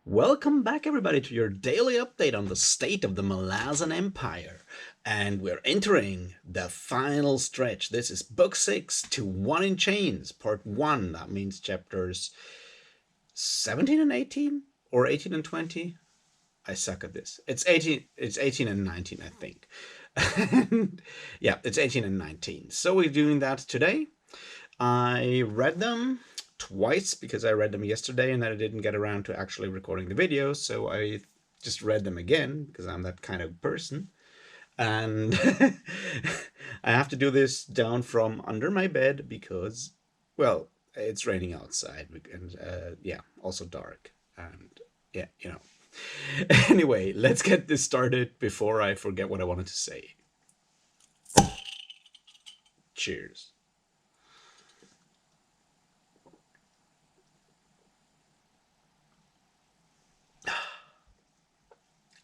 Welcome back, everybody, to your daily update on the state of the Malazan Empire. And we're entering the final stretch. This is Book 6 to 1 in Chains, Part 1. That means chapters 17 and 18? Or 18 and 20? I suck at this. It's 18 and 19, I think. Yeah, it's 18 and 19. So we're doing that today. I read them twice because I read them yesterday and then I didn't get around to actually recording the video, so I just read them again because I'm that kind of person. And I have to do this down from under my bed because, well, it's raining outside and yeah, also dark. And yeah, you know. Anyway, let's get this started before I forget what I wanted to say. Cheers.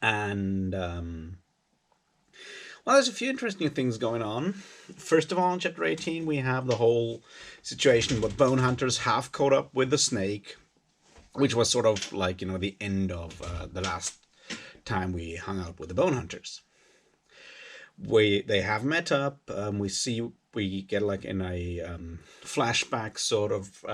And well, there's a few interesting things going on. First of all, in chapter 18, we have the whole situation where bone hunters have caught up with the snake, which was sort of like, you know, the end of the last time we hung out with the bone hunters. They have met up. We get like in a flashback sort of.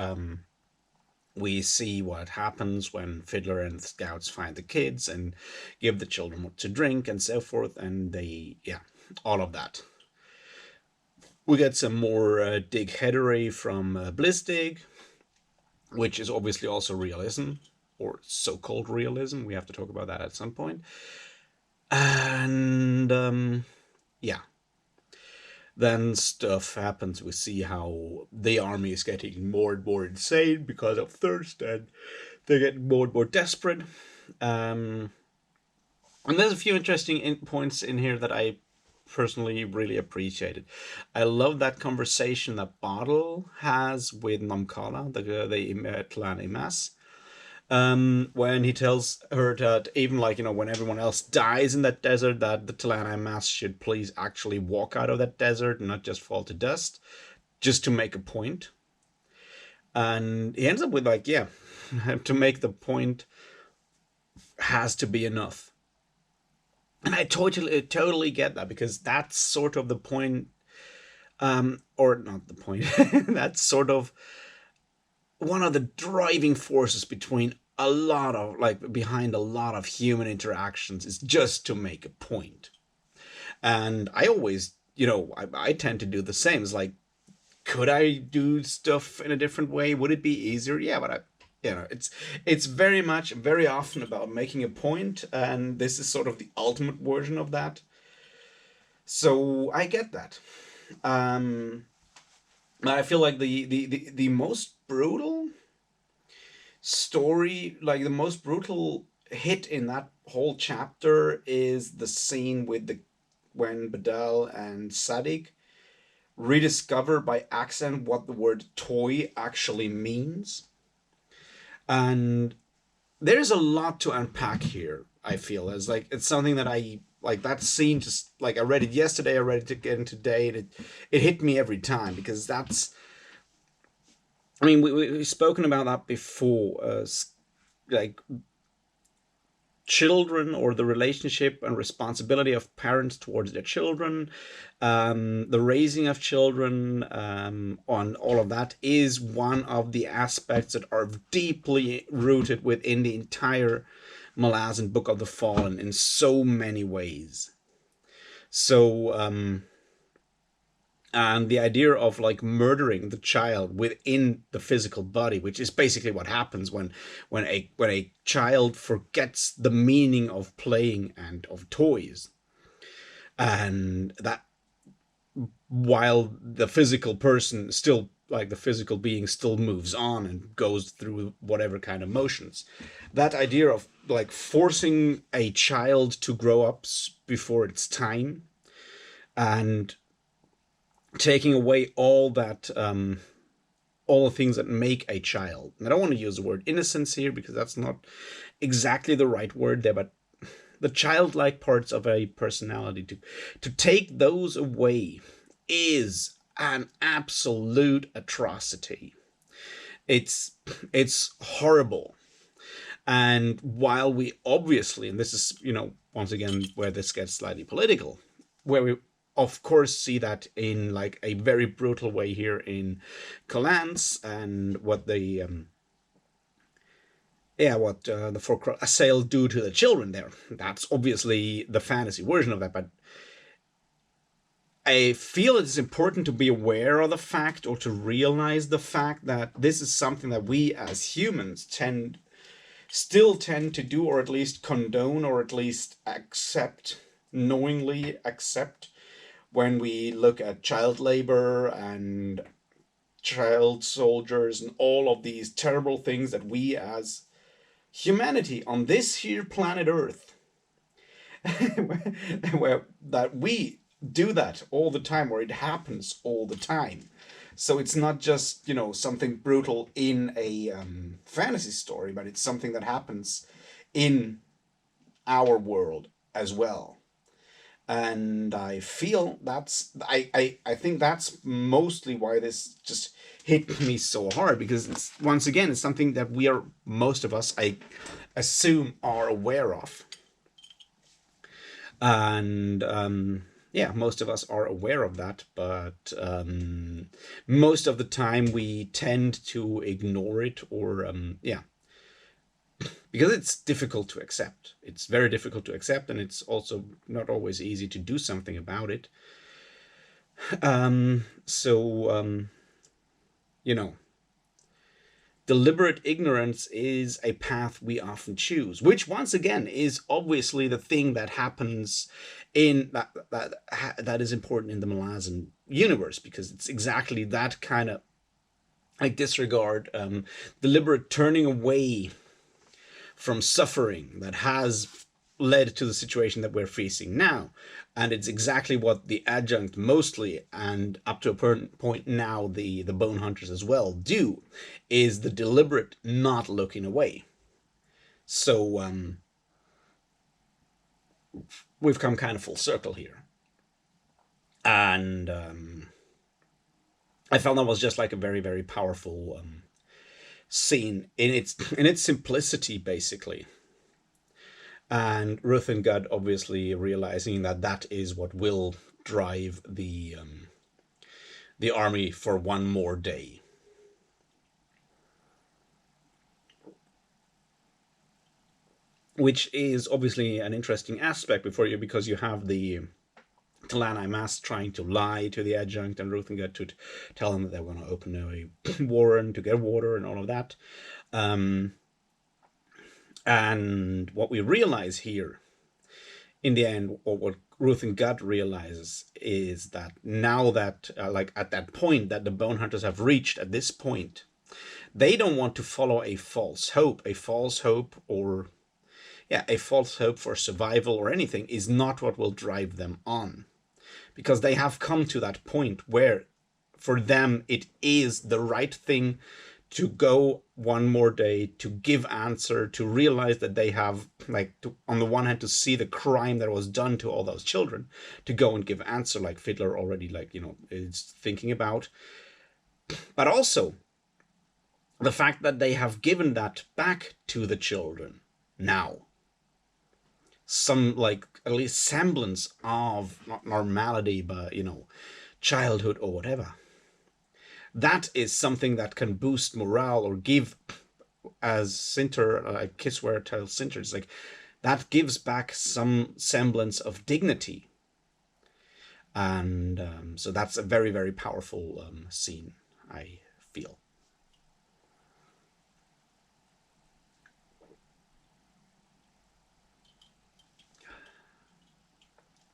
We see what happens when Fiddler and the scouts find the kids and give the children what to drink and so forth, and yeah, all of that. We get some more dig-headery from Blisdig, which is obviously also realism, or so-called realism. We have to talk about that at some point. And yeah. Then stuff happens. We see how the army is getting more and more insane because of thirst, and they're getting more and more desperate. And there's a few interesting points in here that I personally really appreciated. I love that conversation that Bottle has with Namkala, the clan Imas. When he tells her that even, like, you know, when everyone else dies in that desert, that the Talana Mass should please actually walk out of that desert and not just fall to dust, just to make a point. And he ends up with, like, yeah, to make the point has to be enough. And I totally get that, because that's sort of the point, or not the point, that's sort of one of the driving forces behind a lot of human interactions, is just to make a point. And I always, you know, I tend to do the same. It's like, could I do stuff in a different way? Would it be easier? Yeah, but you know, it's very often about making a point, and this is sort of the ultimate version of that. So I get that. I feel like the most brutal story, like the most brutal hit in that whole chapter, is the scene with when Badal and Sadik rediscover by accident what the word toy actually means. And there's a lot to unpack here, I feel. It's something that I like. That scene, just like, I read it yesterday, I read it again today, and it hit me every time, because that's, I mean, we've spoken about that before, like children, or the relationship and responsibility of parents towards their children, the raising of children, on all of that, is one of the aspects that are deeply rooted within the entire Malazan Book of the Fallen in so many ways. So, and the idea of, like, murdering the child within the physical body, which is basically what happens when a child forgets the meaning of playing and of toys, and that while the physical person still, like, the physical being still moves on and goes through whatever kind of motions. That idea of, like, forcing a child to grow up before its time, and taking away all that, all the things that make a child. And I don't want to use the word innocence here, because that's not exactly the right word there, but the childlike parts of a personality, to take those away is an absolute atrocity. It's horrible. And while we obviously, and this is, once again, where this gets slightly political, where we of course see that in like a very brutal way here in Calance, and what the the four assail do to the children there. That's obviously the fantasy version of that, but I feel it's important to be aware of the fact, or to realize the fact, that this is something that we as humans still tend to do, or at least condone, or at least knowingly accept, when we look at child labor and child soldiers and all of these terrible things that we as humanity on this here planet Earth where that we do that all the time, or it happens all the time. So it's not just, something brutal in a fantasy story, but it's something that happens in our world as well. And I feel I think that's mostly why this just hit me so hard, because it's, once again, it's something that most of us, I assume, are aware of. And most of us are aware of that, but most of the time we tend to ignore it, or because it's difficult to accept. It's very difficult to accept, and it's also not always easy to do something about it. Deliberate ignorance is a path we often choose, which once again is obviously the thing that happens in that is important in the Malazan universe, because it's exactly that kind of like disregard, deliberate turning away from suffering that has led to the situation that we're facing now. And it's exactly what the adjunct mostly, and up to a point now the bone hunters as well, do, is the deliberate not looking away. So we've come kind of full circle here. And I felt that was just like a very, very powerful scene in its simplicity, basically. And Ruth God obviously realizing that is what will drive the army for one more day. Which is obviously an interesting aspect because you have the Talani Mass trying to lie to the adjunct and Ruth and God to tell them that they're going to open a warren to get water and all of that. And what we realize here in the end, or what Ruth and God realizes, is that now that, like at that point that the bone hunters have reached at this point, they don't want to follow a false hope. A false hope for survival or anything is not what will drive them on. Because they have come to that point where for them it is the right thing to go one more day, to give answer, to realize that they have, on the one hand, to see the crime that was done to all those children, to go and give answer, like Fiddler already, is thinking about. But also the fact that they have given that back to the children now. Some, at least semblance of, not normality, but, childhood or whatever. That is something that can boost morale, or give, as Sinter, Kisware tells Sinter, it's like, that gives back some semblance of dignity. And so that's a very, very powerful scene, I feel.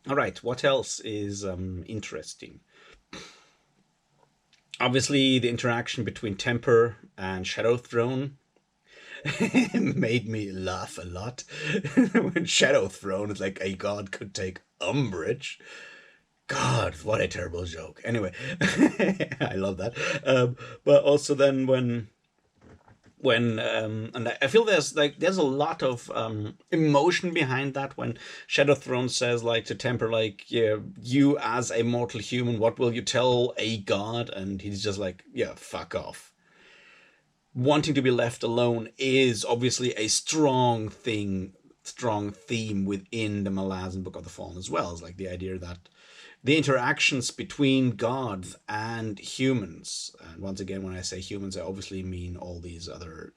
All right, what else is interesting? Obviously, the interaction between Temper and Shadow Throne made me laugh a lot. When Shadow Throne is like, a god could take umbrage. God, what a terrible joke. Anyway, I love that. But also then when and I feel there's a lot of emotion behind that when Shadow Throne says to Temper, yeah, you as a mortal human, what will you tell a god? And he's just like, yeah, fuck off. wanting to be left alone is obviously a strong theme within the Malazan Book of the Fallen as well. It's like the idea that the interactions between gods and humans, and once again, when I say humans, I obviously mean all these other,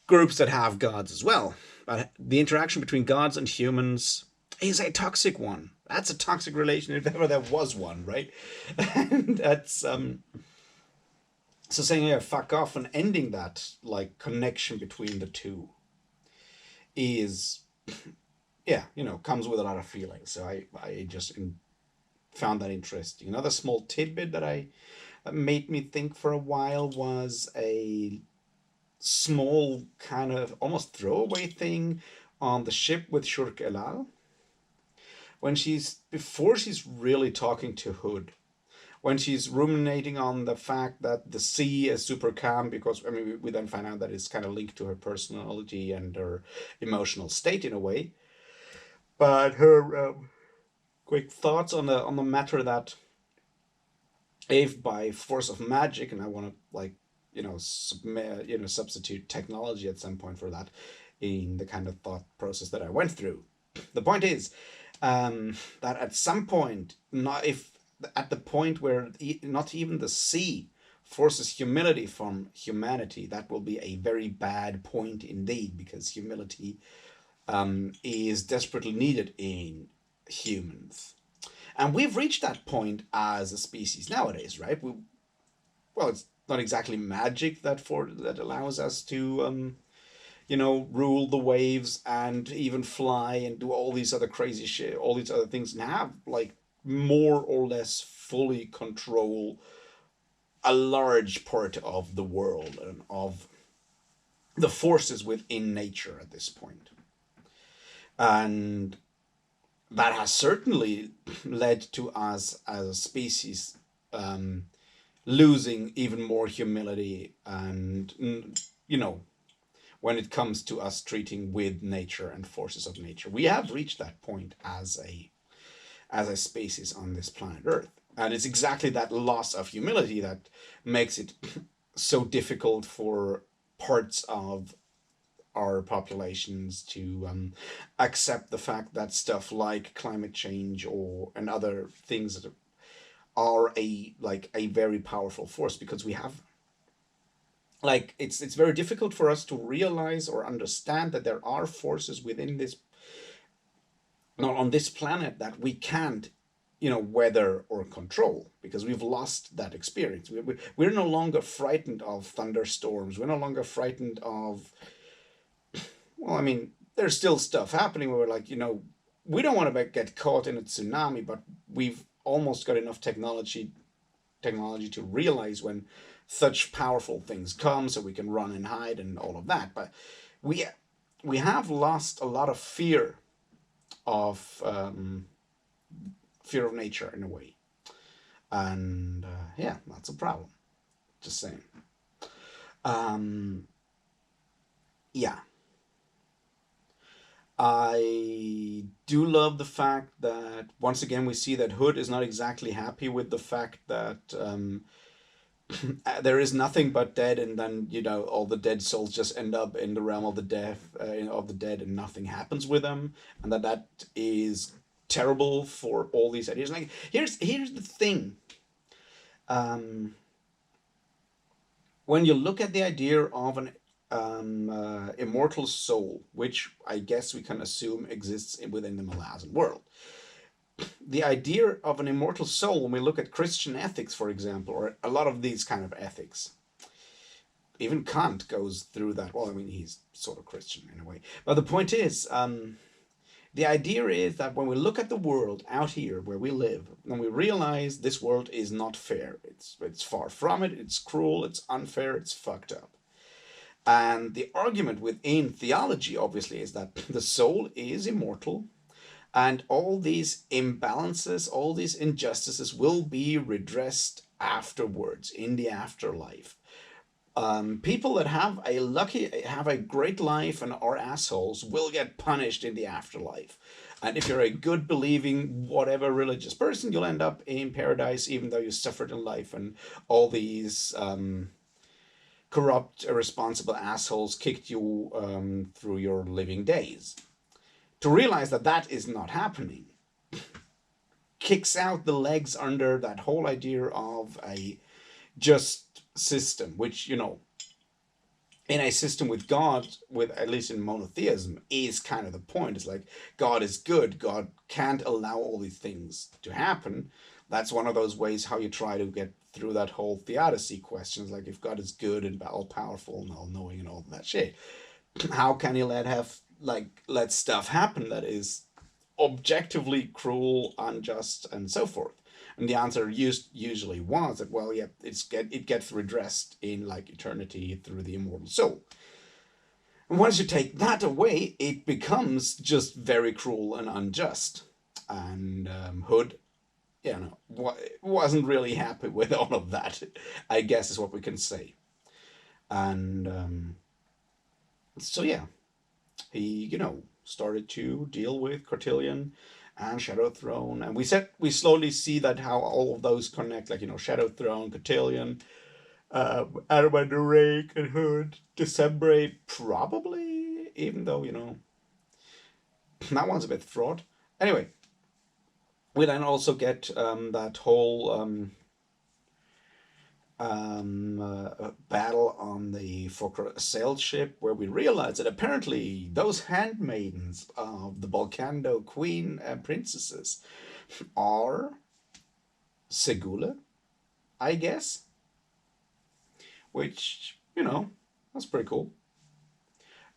groups that have gods as well. But the interaction between gods and humans is a toxic one. That's a toxic relation if ever there was one, right? And that's so saying, yeah, fuck off, and ending that like connection between the two is, yeah, comes with a lot of feelings. So I just found that interesting. Another small tidbit that made me think for a while was a small kind of almost throwaway thing on the ship with Shurk Elal when before she's really talking to Hood, when she's ruminating on the fact that the sea is super calm, because I mean we then find out that it's kind of linked to her personality and her emotional state in a way. But her quick thoughts on the matter that if by force of magic, and I want to like substitute technology at some point for that in the kind of thought process that I went through. The point is that at some point, not if at the point where not even the sea forces humility from humanity, that will be a very bad point indeed, because humility is desperately needed in humans. And we've reached that point as a species nowadays, right? Well, it's not exactly magic that allows us to rule the waves and even fly and do all these other crazy shit, all these other things, and have like more or less fully control a large part of the world and of the forces within nature at this point. And that has certainly led to us as a species losing even more humility and, when it comes to us treating with nature and forces of nature. We have reached that point as a species on this planet Earth. And it's exactly that loss of humility that makes it so difficult for parts of our populations to accept the fact that stuff like climate change and other things that are a very powerful force, because we have it's very difficult for us to realize or understand that there are forces within this, not on this planet, that we can't weather or control, because we've lost that experience. We're no longer frightened of thunderstorms. We're no longer frightened of, well, I mean, there's still stuff happening where we're like, we don't want to get caught in a tsunami, but we've almost got enough technology to realize when such powerful things come, so we can run and hide and all of that. But we have lost a lot of fear of nature in a way, and yeah, that's a problem. Just saying. Yeah. I do love the fact that once again we see that Hood is not exactly happy with the fact that there is nothing but dead, and then all the dead souls just end up in the realm of the dead, and nothing happens with them, and that is terrible for all these ideas. Like here's the thing. When you look at the idea of an immortal soul, which I guess we can assume exists within the Malazan world. The idea of an immortal soul, when we look at Christian ethics, for example, or a lot of these kind of ethics, even Kant goes through that. Well, I mean, he's sort of Christian in a way. But the point is, the idea is that when we look at the world out here where we live, and we realize this world is not fair, it's far from it, it's cruel, it's unfair, it's fucked up. And the argument within theology, obviously, is that the soul is immortal, and all these imbalances, all these injustices will be redressed afterwards, in the afterlife. People that have a great life and are assholes will get punished in the afterlife. And if you're a good, believing, whatever religious person, you'll end up in paradise, even though you suffered in life, and all these corrupt, irresponsible assholes kicked you through your living days. To realize that that is not happening kicks out the legs under that whole idea of a just system, which, you know, in a system with God, with at least in monotheism, is kind of the point. It's like God is good. God can't allow all these things to happen. That's one of those ways how you try to get through that whole theodicy question. It's like, if God is good and all powerful and all knowing and all that shit, how can he let stuff happen that is objectively cruel, unjust, and so forth? And the answer usually was that, well, yeah, it gets redressed in like eternity through the immortal soul. And once you take that away, it becomes just very cruel and unjust. And Hood, you know, wasn't really happy with all of that, I guess is what we can say. And so yeah, he, you know, started to deal with Cortillion and Shadow Throne, and we slowly see that how all of those connect, like, you know, Shadow Throne, Cortillion, Adam and the Rake and Hood, December probably, even though, you know, that one's a bit fraught. Anyway, we then also get that whole battle on the Fokra sail ship, where we realize that apparently those handmaidens of the Balkando queen and princesses are Segula, I guess. Which, you know, that's pretty cool.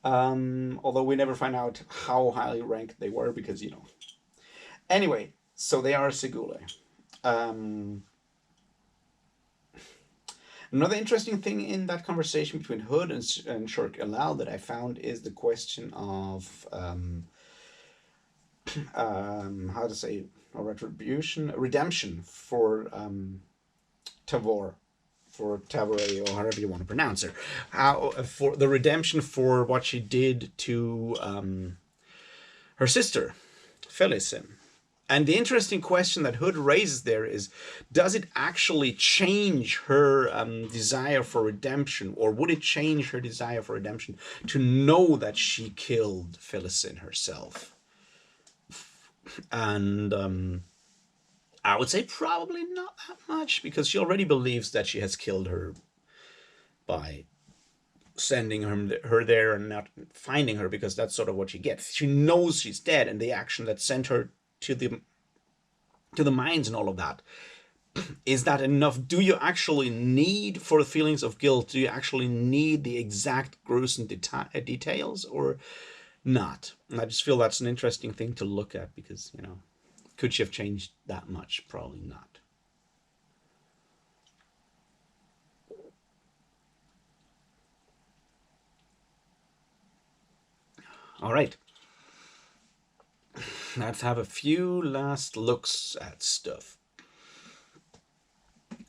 Although we never find out how highly ranked they were, because, you know. Anyway, so they are Segula. Another interesting thing in that conversation between Hood and Shirk Elal that I found is the question of how to say, redemption for Tavor, or however you want to pronounce her, how for the redemption for what she did to her sister, Felicin. And the interesting question that Hood raises there is, does it actually change her desire for redemption, or would it change her desire for redemption to know that she killed Felicin herself? And I would say probably not that much, because she already believes that she has killed her by sending her there and not finding her, because that's sort of what she gets. She knows she's dead, and the action that sent her to the mines and all of that, is that enough? Do you actually need, for the feelings of guilt, do you actually need the exact gruesome details or not? And I just feel that's an interesting thing to look at, because, you know, could she have changed that much? Probably not. All right. Let's have a few last looks at stuff.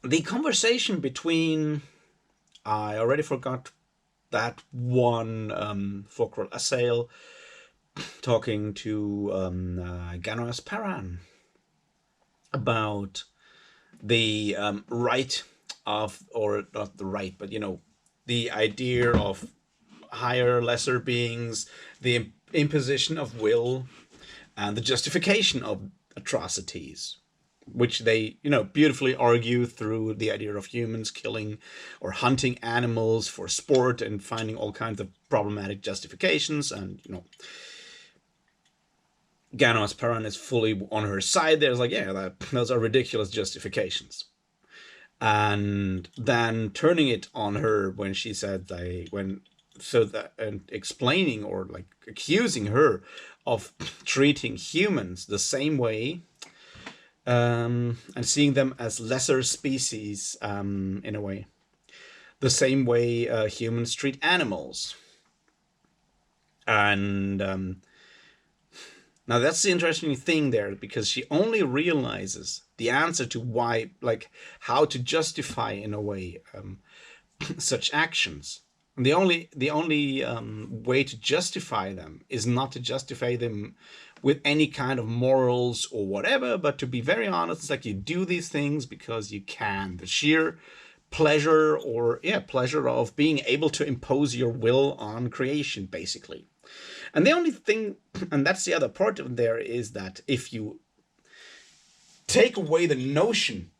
The conversation between, I already forgot that one Fokral Assail talking to Ganos Paran about the right of, or not the right, but, you know, the idea of higher, lesser beings, the imposition of will, and the justification of atrocities, which they, you know, beautifully argue through the idea of humans killing or hunting animals for sport and finding all kinds of problematic justifications. And, you know, Ganos Paran is fully on her side. There's like, yeah, those are ridiculous justifications. And then turning it on her when she said, and explaining, or like accusing her of treating humans the same way, and seeing them as lesser species, in a way, the same way humans treat animals. And now that's the interesting thing there, because she only realizes the answer to why, like how to justify, in a way, such actions. And the only way to justify them is not to justify them with any kind of morals or whatever, but to be very honest. It's like, you do these things because you can. The sheer pleasure, or yeah, pleasure of being able to impose your will on creation, basically. And the only thing, and that's the other part of there, is that if you take away the notion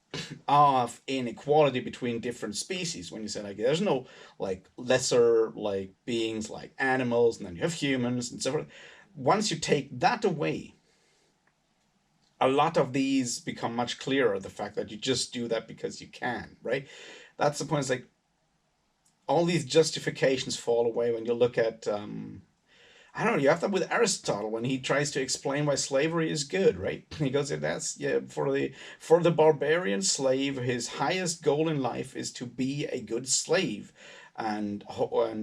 of inequality between different species, when you say like there's no like lesser like beings like animals, and then you have humans and so forth, once you take that away, a lot of these become much clearer. The fact that you just do that because you can, right? That's the point. It's like all these justifications fall away when you look at I don't know. You have that with Aristotle when he tries to explain why slavery is good, right? He goes, "That's yeah for the barbarian slave, his highest goal in life is to be a good slave, and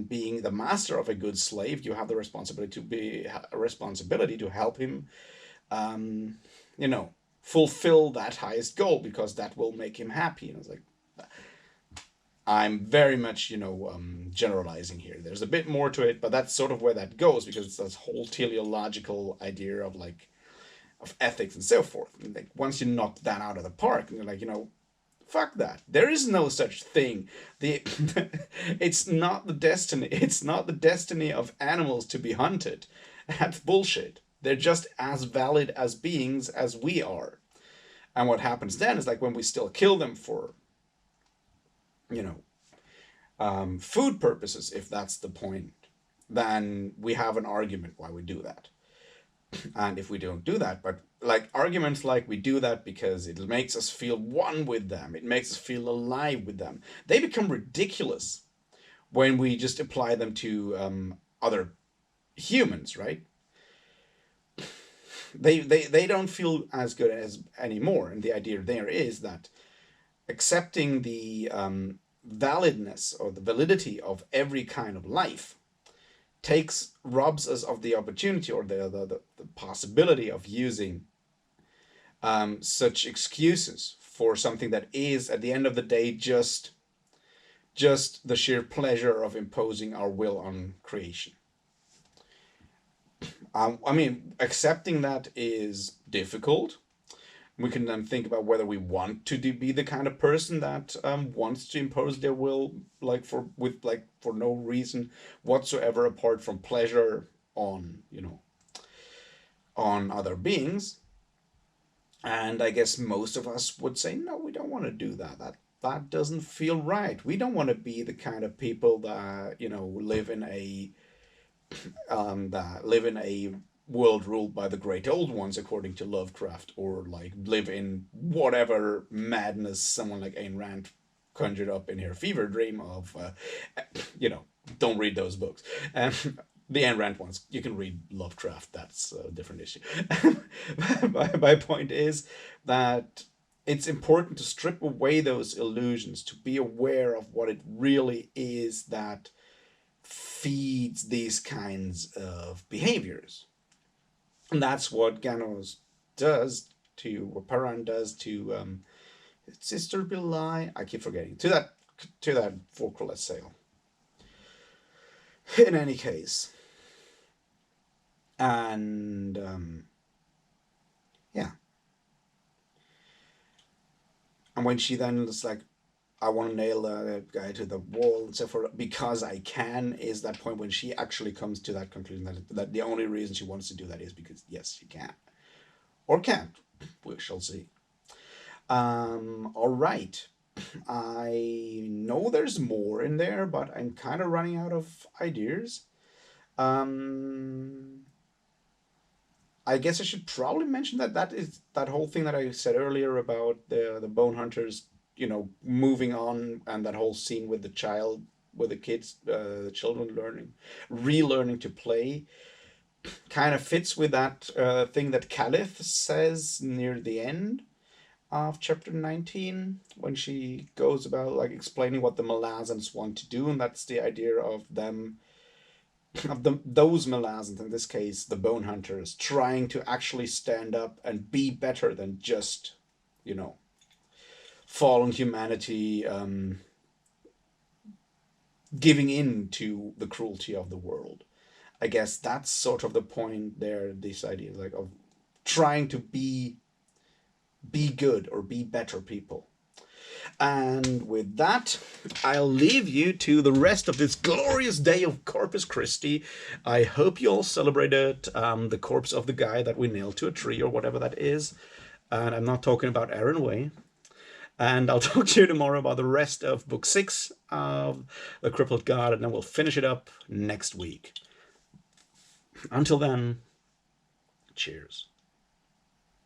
being the master of a good slave, you have the responsibility to help him, um, you know, fulfill that highest goal because that will make him happy." And I was like, I'm very much, generalizing here. There's a bit more to it, but that's sort of where that goes because it's this whole teleological idea of like of ethics and so forth. And like once you knock that out of the park, and you're like, fuck that. There is no such thing. The it's not the destiny. It's not the destiny of animals to be hunted. That's bullshit. They're just as valid as beings as we are. And what happens then is like when we still kill them for, you know, food purposes, if that's the point, then we have an argument why we do that. And if we don't do that, but like arguments like we do that because it makes us feel one with them, it makes us feel alive with them, they become ridiculous when we just apply them to other humans, right? They don't feel as good as anymore. And the idea there is that accepting the validness or the validity of every kind of life robs us of the opportunity or the possibility of using such excuses for something that is at the end of the day just the sheer pleasure of imposing our will on creation. I mean, accepting that is difficult. We can then think about whether we want to be the kind of person that wants to impose their will like for no reason whatsoever apart from pleasure on on other beings. And I guess most of us would say no, we don't want to do that. That doesn't feel right. We don't want to be the kind of people that live in a world ruled by the great old ones, according to Lovecraft, or like live in whatever madness someone like Ayn Rand conjured up in her fever dream of, don't read those books. The Ayn Rand ones, you can read Lovecraft, that's a different issue. My point is that it's important to strip away those illusions, to be aware of what it really is that feeds these kinds of behaviors. And that's what Ganos does what Paran does to Sister Bilai. I keep forgetting to that vocal assail. In any case, and yeah, and when she then is like, I want to nail the guy to the wall and so forth because I can, is that point when she actually comes to that conclusion that the only reason she wants to do that is because, yes, she can. Or can't. We shall see. All right. I know there's more in there, but I'm kind of running out of ideas. I guess I should probably mention that is that whole thing that I said earlier about the bone hunters, moving on, and that whole scene with the child, with the children relearning to play, kind of fits with that thing that Caliph says near the end of chapter 19 when she goes about like explaining what the Malazans want to do, and that's the idea of them those Malazans, in this case the bone hunters, trying to actually stand up and be better than just fallen humanity giving in to the cruelty of the world. I guess that's sort of the point there, this idea like of trying to be good or be better people. And with that, I'll leave you to the rest of this glorious day of Corpus Christi. I hope you all celebrated the corpse of the guy that we nailed to a tree or whatever that is. And I'm not talking about Aaron Way. And I'll talk to you tomorrow about the rest of Book 6 of The Crippled God, and then we'll finish it up next week. Until then, cheers.